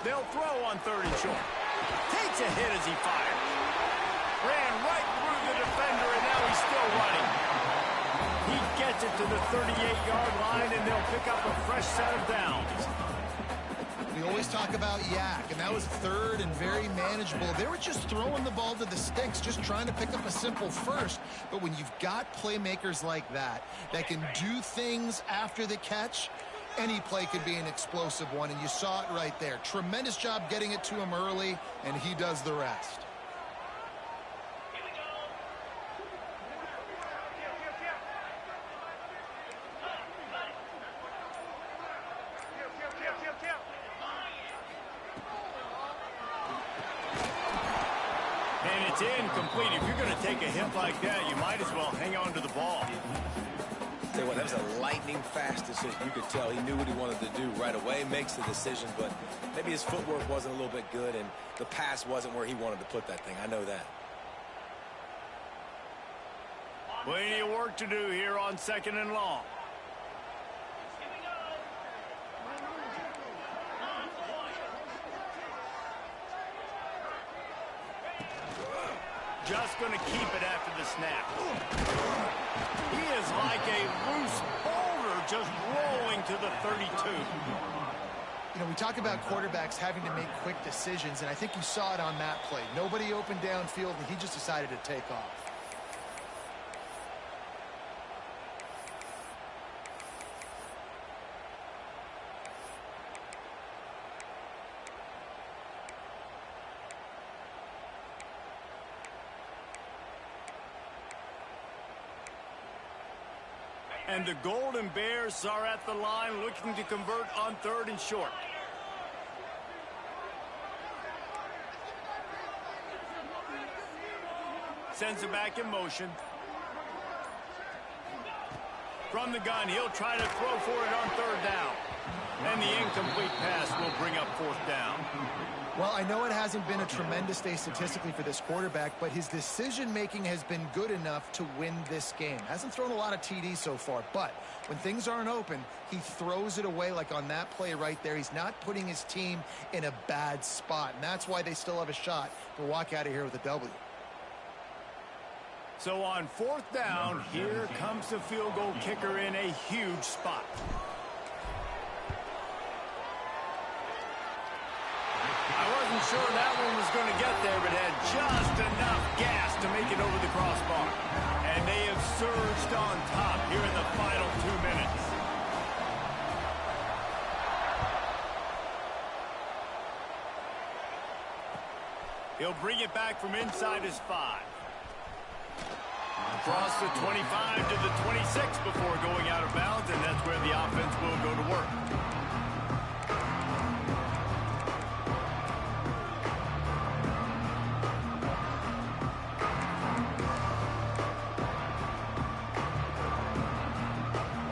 They'll throw on 3rd and short. Takes a hit as he fires. Ran right through the defender, and now he's still running. He gets it to the 38-yard line, and they'll pick up a fresh set of downs. We always talk about yak, and that was 3rd and very manageable. They were just throwing the ball to the sticks, just trying to pick up a simple first. But when you've got playmakers like that can do things after the catch, any play could be an explosive one, and you saw it right there. Tremendous job getting it to him early, and he does the rest. And it's incomplete. If you're going to take a hit like that, you might as well hang on to the ball. Tell you what, that was a lightning-fast decision. You could tell he knew what he wanted to do right away, makes the decision, but maybe his footwork wasn't a little bit good, and the pass wasn't where he wanted to put that thing. I know that. Plenty of work to do here on 2nd and long. Just going to keep it after the snap. He is like a loose boulder just rolling to the 32. You know, we talk about quarterbacks having to make quick decisions, and I think you saw it on that play. Nobody open downfield, and he just decided to take off. And the Golden Bears are at the line looking to convert on 3rd and short. Sends it back in motion. From the gun, he'll try to throw for it on 3rd down. And the incomplete pass will bring up 4th down. Well, I know it hasn't been a tremendous day statistically for this quarterback, but his decision-making has been good enough to win this game. Hasn't thrown a lot of TDs so far, but when things aren't open, he throws it away like on that play right there. He's not putting his team in a bad spot, and that's why they still have a shot to walk out of here with a W. So on 4th down, here comes the field goal kicker in a huge spot. I wasn't sure that one was going to get there, but had just enough gas to make it over the crossbar. And they have surged on top here in the final 2 minutes. He'll bring it back from inside his 5. Across the 25 to the 26 before going out of bounds, and that's where the offense will go to work.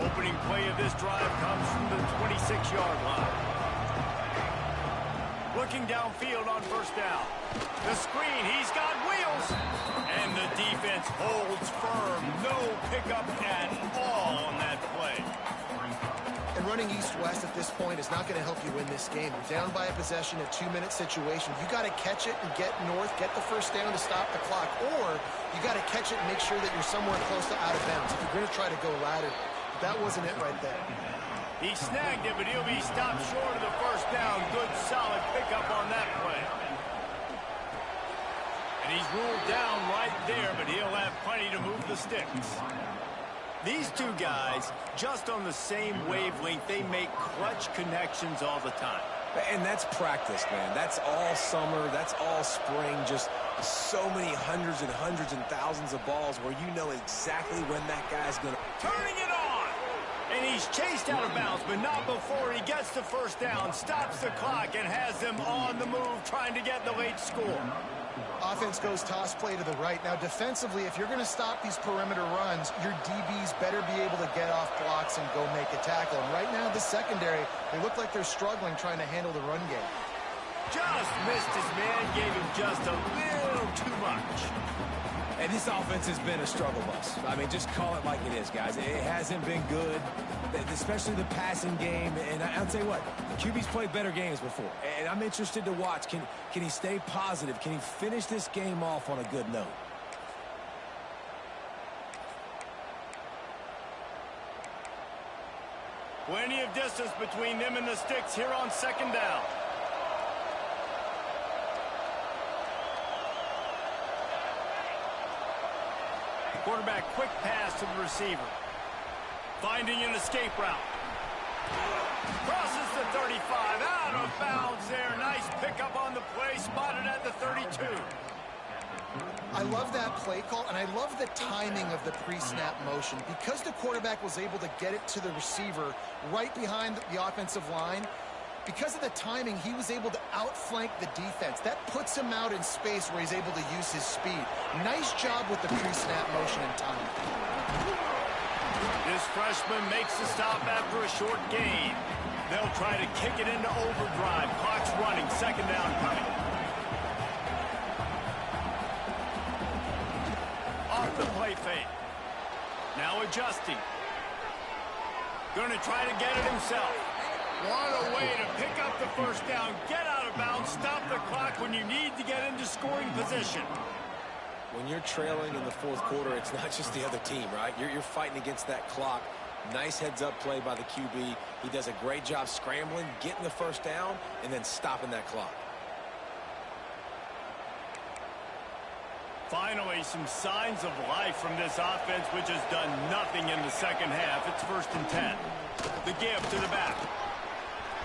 Opening play of this drive comes from the 26-yard line. Looking downfield on 1st down. The screen, he's got wheels. And the defense holds firm. No pickup at all on that play. And running east-west at this point is not going to help you win this game. You're down by a possession, a 2-minute situation. You got to catch it and get north, get the 1st down to stop the clock. Or you got to catch it and make sure that you're somewhere close to out of bounds. If you're going to try to go ladder, that wasn't it right there. He snagged it, but he'll be stopped short of the 1st down. Good, solid pickup on that play. And he's ruled down right there, but he'll have plenty to move the sticks. These two guys, just on the same wavelength, they make clutch connections all the time. And that's practice, man. That's all summer. That's all spring. Just so many hundreds and thousands of balls where you know exactly when that guy's going to... Turning it on! And he's chased out of bounds, but not before he gets the 1st down, stops the clock, and has them on the move trying to get the late score. Offense goes toss play to the right. Now, defensively, if you're going to stop these perimeter runs, your DBs better be able to get off blocks and go make a tackle. And right now, the secondary, they look like they're struggling trying to handle the run game. Just missed his man, gave him just a little too much. And this offense has been a struggle bus. I mean, just call it like it is, guys. It hasn't been good, especially the passing game. And I'll tell you what, QB's played better games before. And I'm interested to watch. Can he stay positive? Can he finish this game off on a good note? Plenty of distance between them and the sticks here on 2nd down. Quarterback quick pass to the receiver. Finding an escape route. Crosses the 35. Out of bounds there. Nice pickup on the play. Spotted at the 32. I love that play call, and I love the timing of the pre-snap motion. Because the quarterback was able to get it to the receiver right behind the offensive line, because of the timing, he was able to outflank the defense. That puts him out in space where he's able to use his speed. Nice job with the pre-snap motion and timing. This freshman makes the stop after a short gain. They'll try to kick it into overdrive. Clock's running. 2nd down coming. Off the play fake. Now adjusting. Going to try to get it himself. What a way to pick up the 1st down, get out of bounds, stop the clock when you need to get into scoring position. When you're trailing in the 4th quarter, it's not just the other team, right? You're fighting against that clock. Nice heads-up play by the QB. He does a great job scrambling, getting the first down, and then stopping that clock. Finally, some signs of life from this offense, which has done nothing in the second half. It's 1st and 10. The give to the back.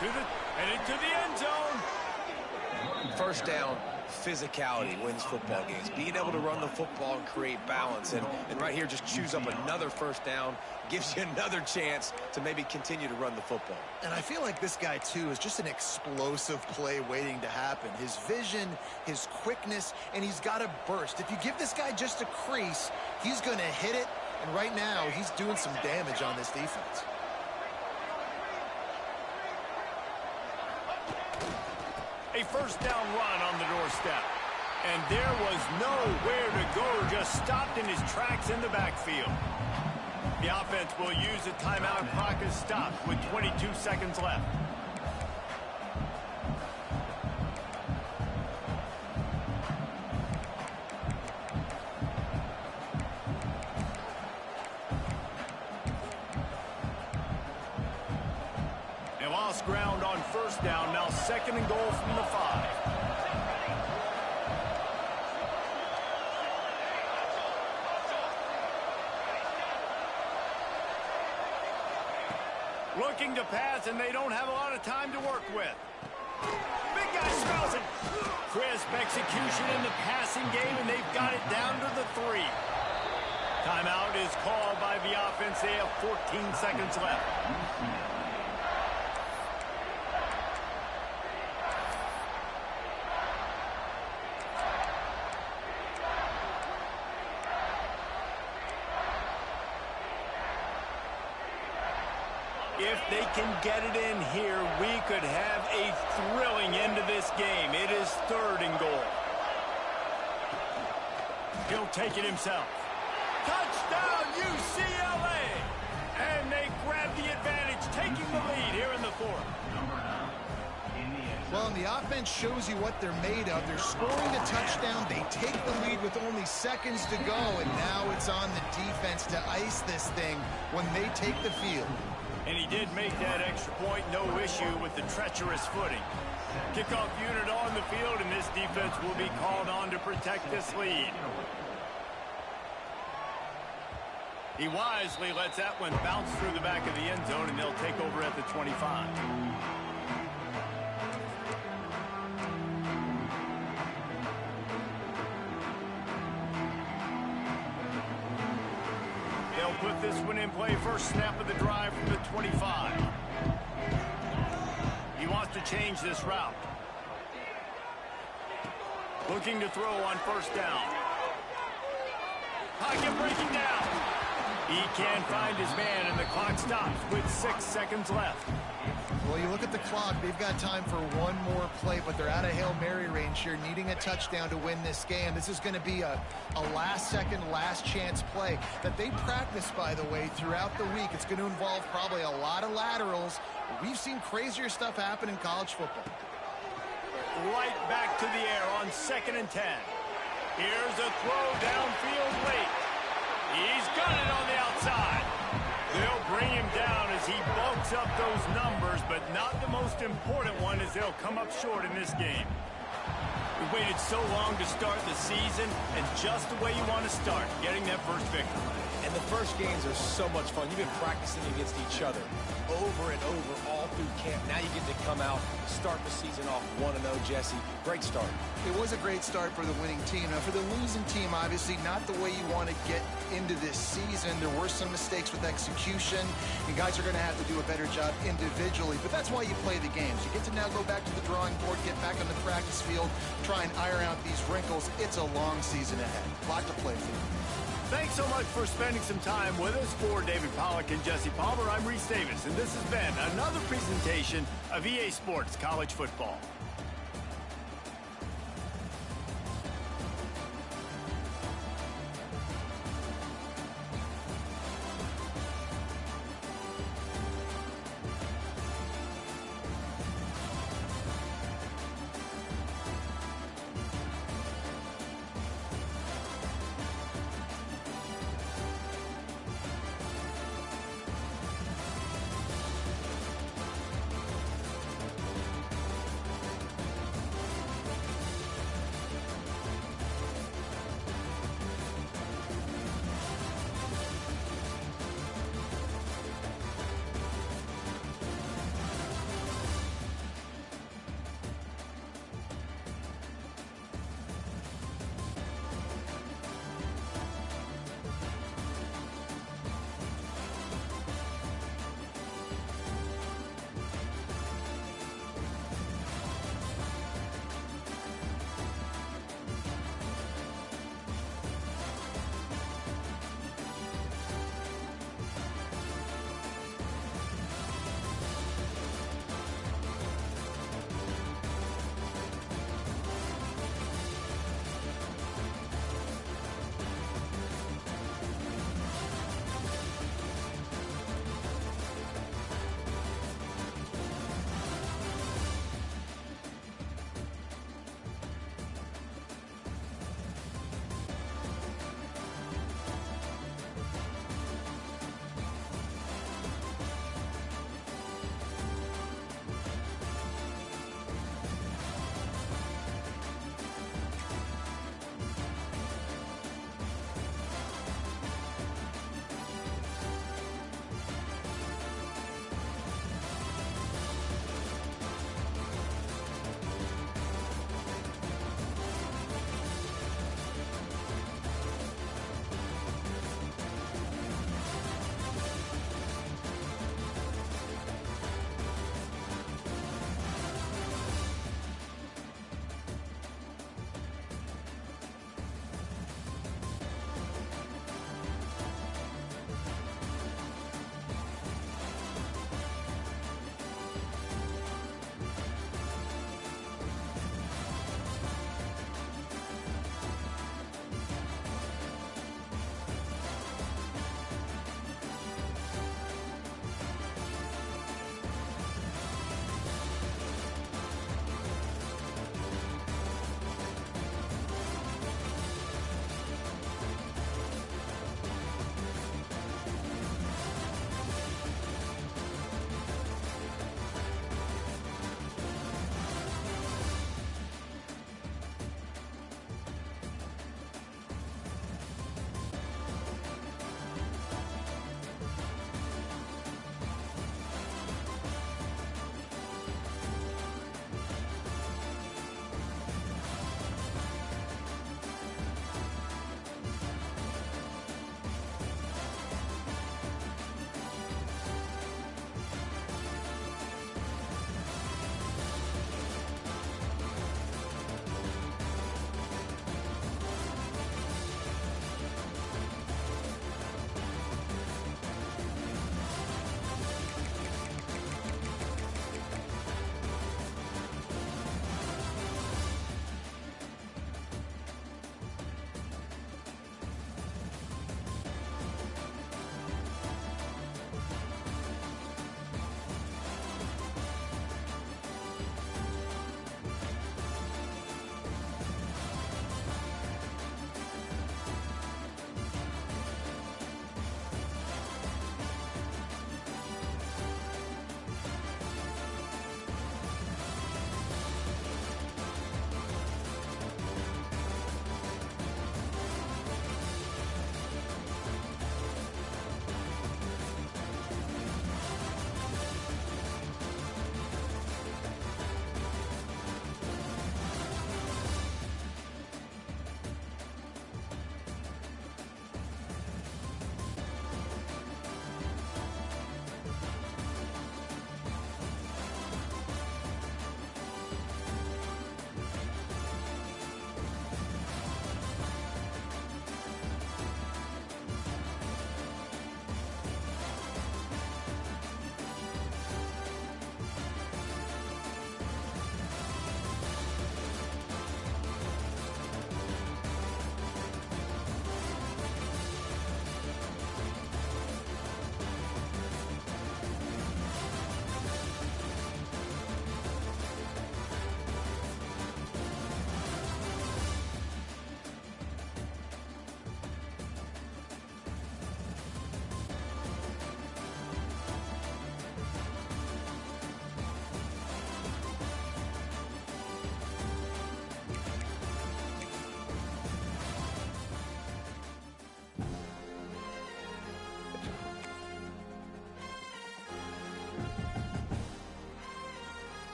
Headed to the end zone. First down, physicality wins football games. Being able to run the football and create balance. And right here, just choose up another first down. Gives you another chance to maybe continue to run the football. And I feel like this guy, too, is just an explosive play waiting to happen. His vision, his quickness, and he's got a burst. If you give this guy just a crease, he's going to hit it. And right now, he's doing some damage on this defense. A first down run on the doorstep. And there was nowhere to go, just stopped in his tracks in the backfield. The offense will use a timeout. Clock is stopped with 22 seconds left. They lost ground on first down. Now 2nd and goal from the 5. Looking to pass, and they don't have a lot of time to work with. Big guy smells it. Crisp execution in the passing game, and they've got it down to the 3. Timeout is called by the offense. They have 14 seconds left. If they can get it in here, we could have a thrilling end to this game. It is 3rd and goal. He'll take it himself. Touchdown, UCLA! And they grab the advantage, taking the lead here in the 4th. Well, and the offense shows you what they're made of. They're scoring a touchdown. They take the lead with only seconds to go, and now it's on the defense to ice this thing when they take the field. And he did make that extra point, no issue with the treacherous footing. Kickoff unit on the field, and this defense will be called on to protect this lead. He wisely lets that one bounce through the back of the end zone, and they'll take over at the 25. Put this one in play. First snap of the drive from the 25. He wants to change this route. Looking to throw on first down. Pocket breaking down. He can't find his man, and the clock stops with 6 seconds left. Well, you look at the clock. They've got time for one more play, but they're out of Hail Mary range here, needing a touchdown to win this game. This is going to be a last-second, last-chance play that they practice, by the way, throughout the week. It's going to involve probably a lot of laterals. We've seen crazier stuff happen in college football. Right back to the air on 2nd and 10. Here's a throw downfield late. He's got it on the outside. They'll bring him down as he bulks up those numbers, but not the most important one, as they'll come up short in this game. We waited so long to start the season, and just the way you want to start, getting that first victory. And the first games are so much fun. You've been practicing against each other over and over all through camp. Now you get to come out, start the season off 1-0, Jesse. Great start. It was a great start for the winning team. Now, for the losing team, obviously not the way you want to get into this season. There were some mistakes with execution, and guys are going to have to do a better job individually. But that's why you play the games. You get to now go back to the drawing board, get back on the practice field, try and iron out these wrinkles. It's a long season ahead. A lot to play for. Thanks so much for spending some time with us. For David Pollack and Jesse Palmer, I'm Reese Davis, and this has been another presentation of EA Sports College Football.